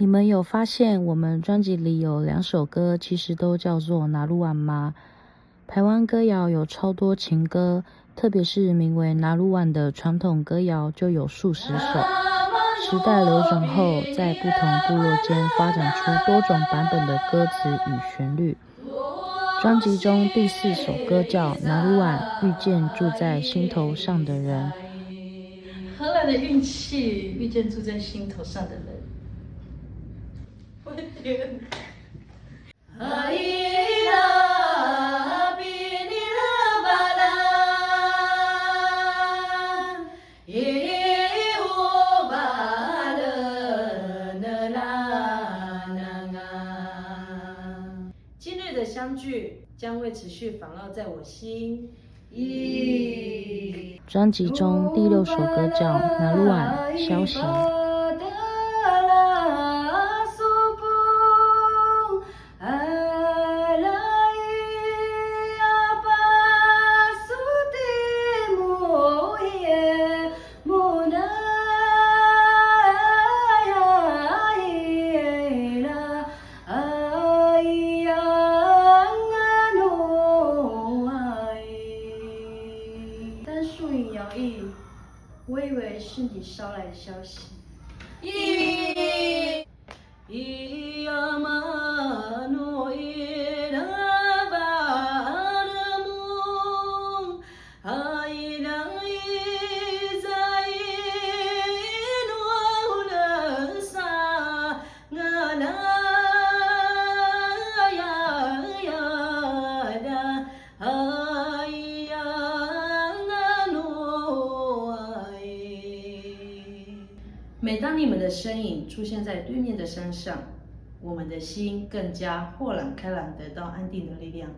你们有发现我们专辑里有2首歌其实都叫做拿鲁碗吗？排湾歌谣有超多情歌，特别是名为拿鲁碗的传统歌谣就有数十首。时代流转后，在不同部落间发展出多种版本的歌词与旋律。专辑中第4首歌叫《拿鲁碗遇见住在心头上的人》。荷兰的运气遇见住在心头上的人。我的天！今日的相聚将会持续访绕在我心。专辑中第6首歌叫《拿鲁碗消息》。我以为是你捎来的消息。每当你们的身影出现在对面的山上，我们的心更加豁然开朗，得到安定的力量。